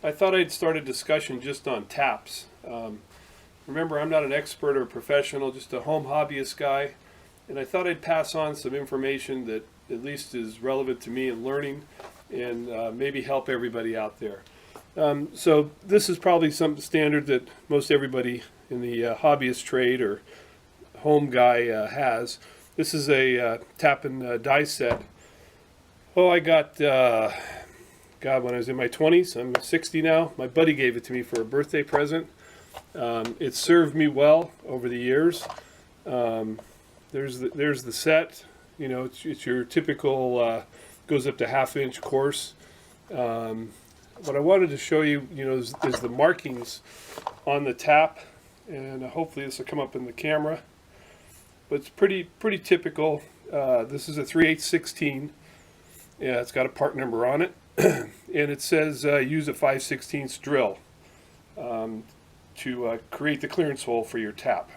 I thought I'd start a discussion just on taps. Remember, I'm not an expert or professional, just a home hobbyist guy, and I thought I'd pass on some information that at least is relevant to me in learning and maybe help everybody out there. So this is probably some standard that most everybody in the hobbyist trade or home guy has. This is a tap and die set. Oh, I got, God, when I was in my 20s, I'm 60 now. My buddy gave it to me for a birthday present. It served me well over the years. There's the set. You know, it's your typical, goes up to half-inch course. What I wanted to show you, is the markings on the tap, and hopefully this will come up in the camera. But it's pretty typical. This is a 3/8/16. Yeah, it's got a part number on it, and it says use a 5/16 drill to create the clearance hole for your tap.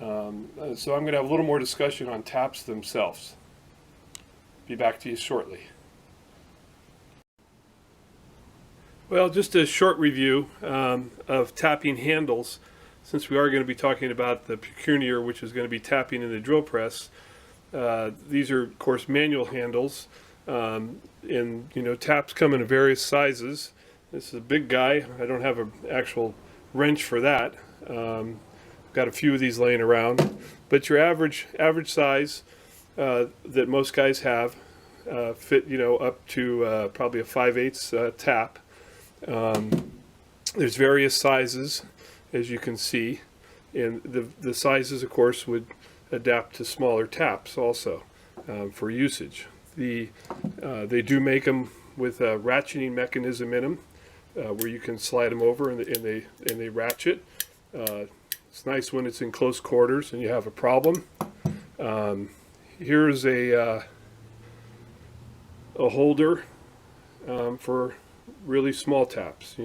So I'm going to have a little more discussion on taps themselves. Be back to you shortly. Well, just a short review of tapping handles, since we are going to be talking about the pecunier, which is going to be tapping in the drill press. These are, of course, manual handles, and taps come in various sizes. This is a big guy. I don't have an actual wrench for that. Got a few of these laying around, but your average size that most guys have fit, up to probably a 5/8 tap. There's various sizes, as you can see, and the sizes, of course, would adapt to smaller taps also for usage. They do make them with a ratcheting mechanism in them, where you can slide them over and they ratchet. It's nice when it's in close quarters and you have a problem. Here's a holder for really small taps.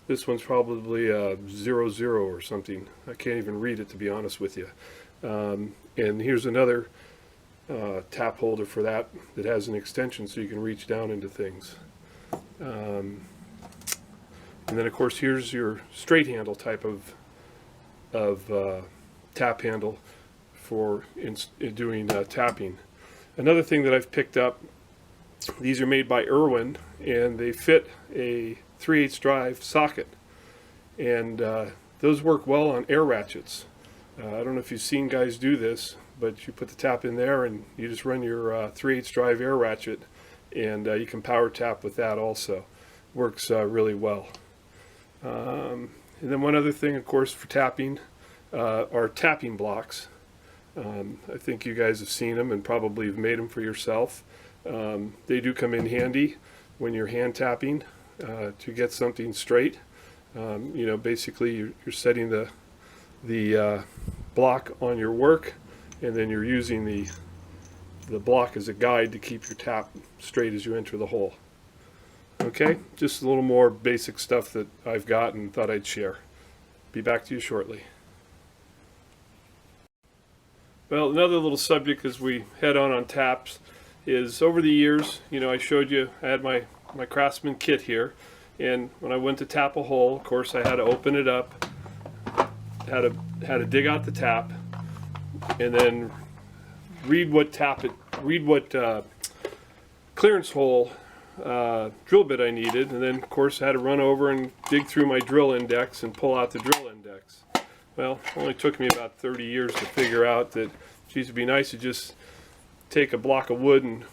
This one's probably a 00 or something. I can't even read it, to be honest with you. And here's another tap holder for that has an extension so you can reach down into things. And then, of course, here's your straight handle type of tap handle for in doing tapping. Another thing that I've picked up, these are made by Irwin, and they fit a 3/8 drive socket, and those work well on air ratchets. I don't know if you've seen guys do this, but you put the tap in there and you just run your 3/8 drive air ratchet, and you can power tap with that also. Works really well. And then one other thing, of course, for tapping are tapping blocks. I think you guys have seen them and probably have made them for yourself. They do come in handy when you're hand tapping to get something straight. Basically you're setting the block on your work, and then you're using the block as a guide to keep your tap straight as you enter the hole. Okay, just a little more basic stuff that I've got and thought I'd share. Be back to you shortly. Well, another little subject as we head on taps is, over the years, I showed you, I had my Craftsman kit here, and when I went to tap a hole, of course, I had to open it up, had to dig out the tap, and then read what clearance hole drill bit I needed, and then, of course, I had to run over and dig through my drill index and pull out the drill index. Well, it only took me about 30 years to figure out that, geez, it'd be nice to just take a block of wood and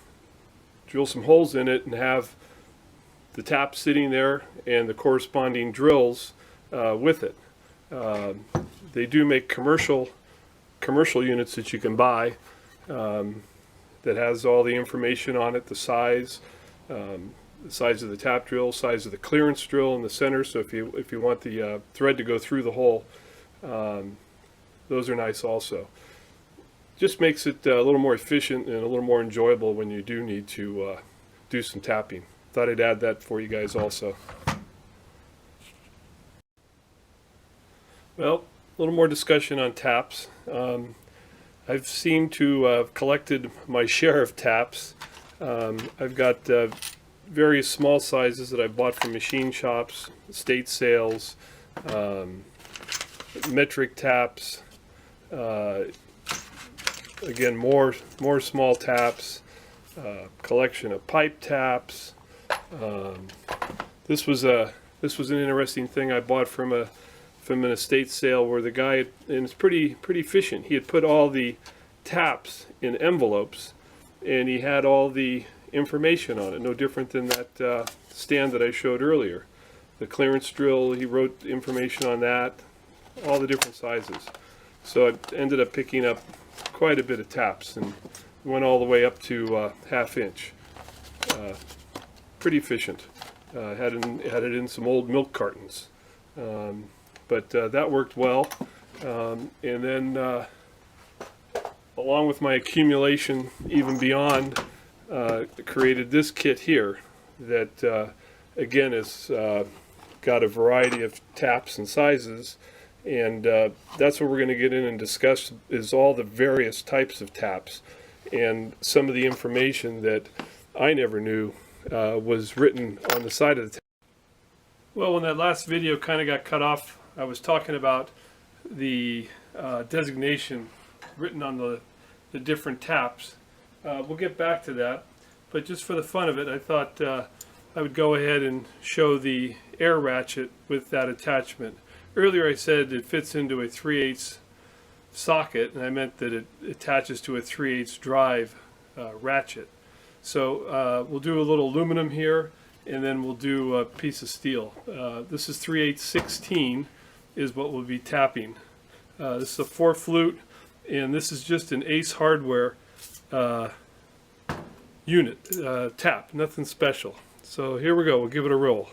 drill some holes in it and have the tap sitting there and the corresponding drills with it. They do make commercial units that you can buy that has all the information on it, the size of the tap drill, size of the clearance drill in the center. So if you want the thread to go through the hole, those are nice also. Just makes it a little more efficient and a little more enjoyable when you do need to do some tapping. Thought I'd add that for you guys also. Well, a little more discussion on taps. I've seemed to have collected my share of taps. I've got various small sizes that I bought from machine shops, estate sales, metric taps, again more small taps, collection of pipe taps. This was an interesting thing I bought from an estate sale where the guy, and it's pretty efficient. He had put all the taps in envelopes, and he had all the information on it. No different than that stand that I showed earlier. The clearance drill, he wrote information on that, all the different sizes. So I ended up picking up quite a bit of taps and went all the way up to ½ inch. Pretty efficient. Had it in some old milk cartons, but that worked well. And then, along with my accumulation, even beyond, created this kit here that again is got a variety of taps and sizes, and that's what we're going to get in and discuss, is all the various types of taps and some of the information that I never knew was written on the side of the tap. Well, when that last video kind of got cut off, I was talking about the designation written on the different taps. We'll get back to that, but just for the fun of it, I thought I would go ahead and show the air ratchet with that attachment. Earlier I said it fits into a 3/8 socket, and I meant that it attaches to a 3/8 drive ratchet. So we'll do a little aluminum here, and then we'll do a piece of steel. This is 3/8 16 is what we'll be tapping. This is a 4 flute, and this is just an Ace Hardware unit tap, nothing special. So here we go, we'll give it a roll.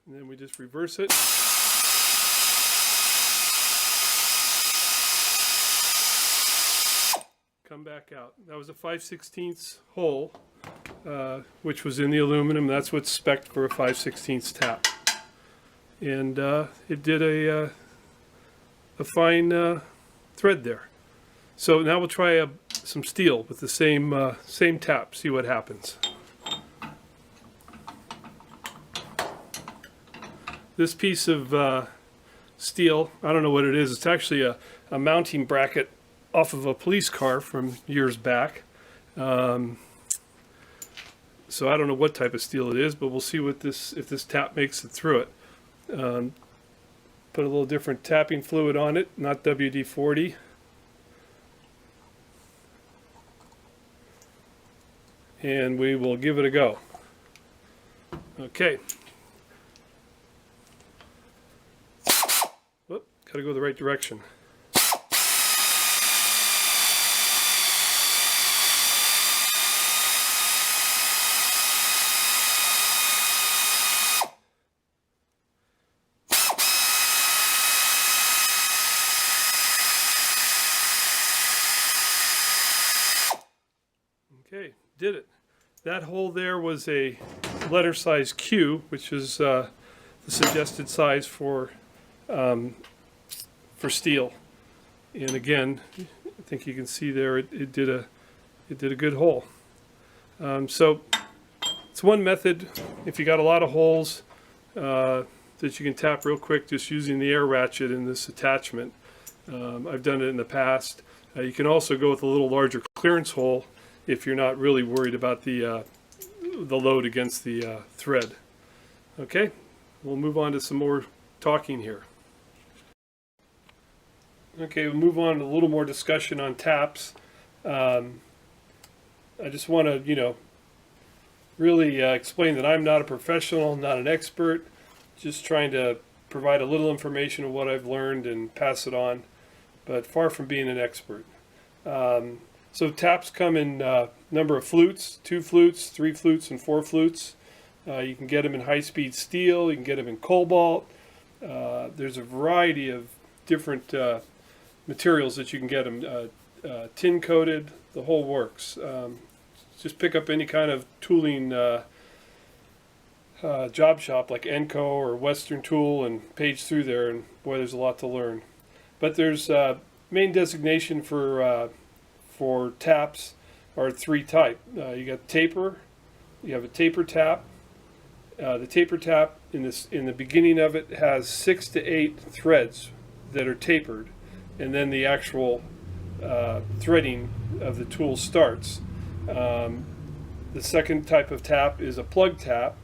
And then we just reverse it. Come back out. That was a 5/16 hole, which was in the aluminum. That's what's spec'd for a 5/16 tap. And it did a fine thread there. So now we'll try some steel with the same tap, see what happens. This piece of steel, I don't know what it is. It's actually a mounting bracket off of a police car from years back. So I don't know what type of steel it is, but we'll see what if this tap makes it through it. Put a little different tapping fluid on it, not WD-40. And we will give it a go. Okay. Whoop, gotta go the right direction. Okay, did it. That hole there was a letter size Q, which is the suggested size for steel. And again, I think you can see there it did a good hole. So it's one method. If you got a lot of holes that you can tap real quick just using the air ratchet in this attachment. I've done it in the past. You can also go with a little larger clearance hole if you're not really worried about the load against the thread. Okay, we'll move on to some more talking here. Okay, we'll move on to a little more discussion on taps. I just want to, really explain that I'm not a professional, not an expert, just trying to provide a little information of what I've learned and pass it on, but far from being an expert. So taps come in number of flutes, 2 flutes, 3 flutes, and 4 flutes. You can get them in high-speed steel, you can get them in cobalt. There's a variety of different materials that you can get them, tin-coated, the whole works. Just pick up any kind of tooling job shop like Enco or Western Tool and page through there, and boy, there's a lot to learn. But there's main designation for taps are three type. You got taper, you have a taper tap. The taper tap in the beginning of it has 6 to 8 threads that are tapered, and then the actual threading of the tool starts. The second type of tap is a plug tap,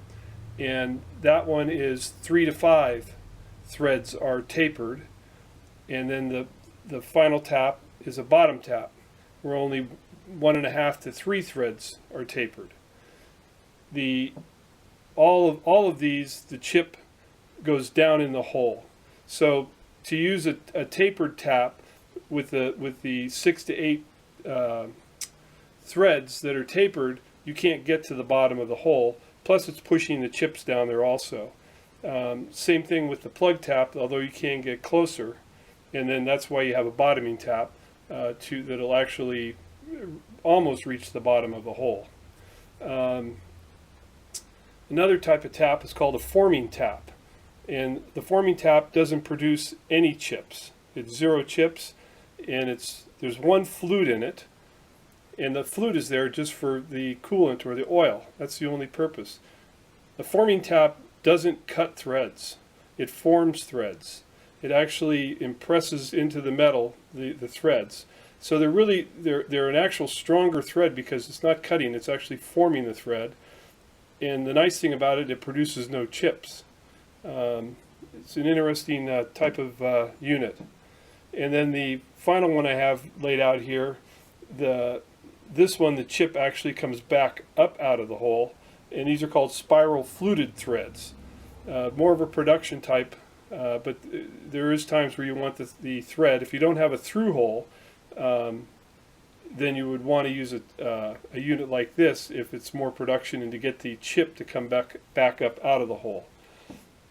and that one is 3 to 5 threads are tapered, and then the final tap is a bottom tap, where only 1.5 to 3 threads are tapered. All of these, the chip goes down in the hole. So to use a tapered tap with the 6 to 8 threads that are tapered, you can't get to the bottom of the hole. Plus, it's pushing the chips down there also. Same thing with the plug tap, although you can get closer, and then that's why you have a bottoming tap that'll actually almost reach the bottom of the hole. Another type of tap is called a forming tap, and the forming tap doesn't produce any chips. It's 0 chips, and there's one flute in it, and the flute is there just for the coolant or the oil. That's the only purpose. The forming tap doesn't cut threads. It forms threads. It actually impresses into the metal the threads. So they're an actual stronger thread because it's not cutting, it's actually forming the thread. And the nice thing about it, it produces no chips. It's an interesting type of unit. And then the final one I have laid out here, this one, the chip actually comes back up out of the hole, and these are called spiral fluted threads. More of a production type, but there is times where you want the thread. If you don't have a through hole, then you would want to use a unit like this if it's more production and to get the chip to come back up out of the hole.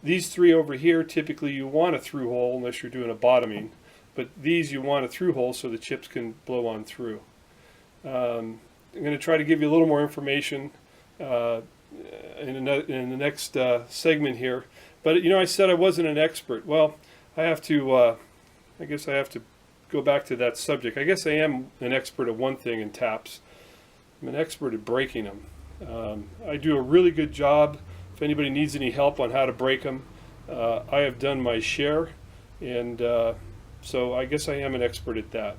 These three over here, typically you want a through hole unless you're doing a bottoming, but these you want a through hole so the chips can blow on through. I'm going to try to give you a little more information in the next segment here. But I said I wasn't an expert. Well, I guess I have to go back to that subject. I guess I am an expert at one thing in taps. I'm an expert at breaking them. I do a really good job. If anybody needs any help on how to break them, I have done my share, and so I guess I am an expert at that.